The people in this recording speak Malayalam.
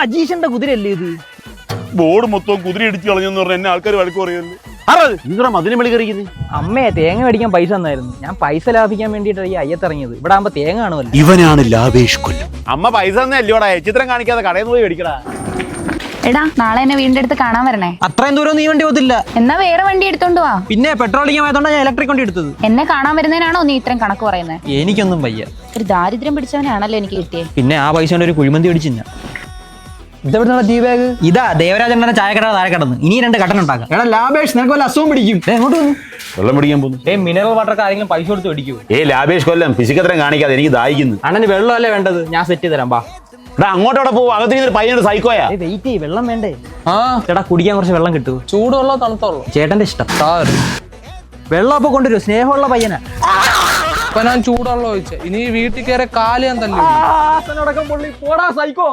അജീഷന്റെ കുതിരയല്ലേ ഇത്? ബോർഡ് മൊത്തം കുതിര ഇടിച്ച് കളഞ്ഞെന്ന് പറഞ്ഞ എന്നെ ആൾക്കാർ വഴക്ക് പറയുമല്ലോ. ഇവിടെ മതിനെ വിളി കറിക്കുന്നത്. അമ്മയെ തേങ്ങ മേടിക്കാൻ പൈസ തന്നായിരുന്നു. ഞാൻ പൈസ ലാഭിക്കാൻ വേണ്ടിയിട്ടാണ് ഈ അയ്യത്തിറങ്ങിയത്. ഇവിടെ ആകുമ്പോ തേങ്ങ കാണുമല്ലോ. ഇവനാണ് ലാഭേഷ് കൊല്ലം. അമ്മ പൈസ തന്നെ അല്ലയോടാ, ചിത്രം കാണിക്കാതെ കടയിൽ നിന്ന് പോയി മേടിക്കടാ. എടാ നാളെ എന്നെ വീടിന്റെ അടുത്ത് കാണാൻ വരണേ. അത്രയും ദൂരം നീ വണ്ടി പോകത്തില്ല. എന്നാ വേറെ വണ്ടി എടുത്തോണ്ട് വാ. പിന്നെ പെട്രോൾ അടിക്കാത്തോണ്ടാ ഞാൻ ഇലക്ട്രിക് വണ്ടി എടുത്തത്. എന്നെ കാണാൻ വരുന്നതിനാണോ നീ ഇത്രയും കണക്ക് പറയുന്നത്? എനിക്കൊന്നും വയ്യ. ഒരു ദാരിദ്ര്യം പിടിച്ചവനാണല്ലോ എനിക്ക് കിട്ടിയത്. പിന്നെ ആ പൈസ കൊണ്ട് ഒരു കുഴിമന്തി അടിച്ചില്ല. ഇതെവിടുന്നാ ടീ ബാഗ്? ഇതാ ദേവരാജന്റെ ചായക്കട താഴെ കിടന്ന്. ഇനി 2 കട്ടൻ ഉണ്ടാക്കാം. എടാ ലാഭേഷ്, നിനക്ക് വല്ല അസുഖം പിടിക്കും. എങ്ങോട്ട് വന്നു? വെള്ളം പിടിക്കാൻ പോകുന്നു. മിനറൽ വാട്ടർക്ക് ആരെങ്കിലും പൈസ കൊടുത്ത് മേടിക്കുമോ? ലാഭേഷ് കൊല്ലം പിശുക്കത്രം കാണിക്കാതെ, എനിക്ക് ദാഹിക്കുന്നു. അണ്ണന് വെള്ളമല്ലേ വേണ്ടത്? ഞാൻ സെറ്റ് തരാം. ബാ അങ്ങോട്ടോടെ പോകും. അകത്തിരിക്കുന്ന പയ്യനോട് സൈക്കോയാ. വെയിറ്റ് ചെയ്യ്, വെള്ളം വേണ്ടേ? ചേട്ടാ കുടിക്കാൻ കുറച്ച് വെള്ളം കിട്ടുമോ? ചൂടുള്ളോ തണുത്തുള്ളോ? ചേട്ടന്റെ ഇഷ്ടം. വെള്ളം അപ്പൊ കൊണ്ടുവരും. സ്നേഹമുള്ള പയ്യനാ. ഇപ്പൊ ഞാൻ ചൂടുള്ളോ ചോദിച്ചേ. ഇനി വീട്ടിൽ കയറി കാല് ഞാൻ തന്നെ. പോടാ സൈക്കോ.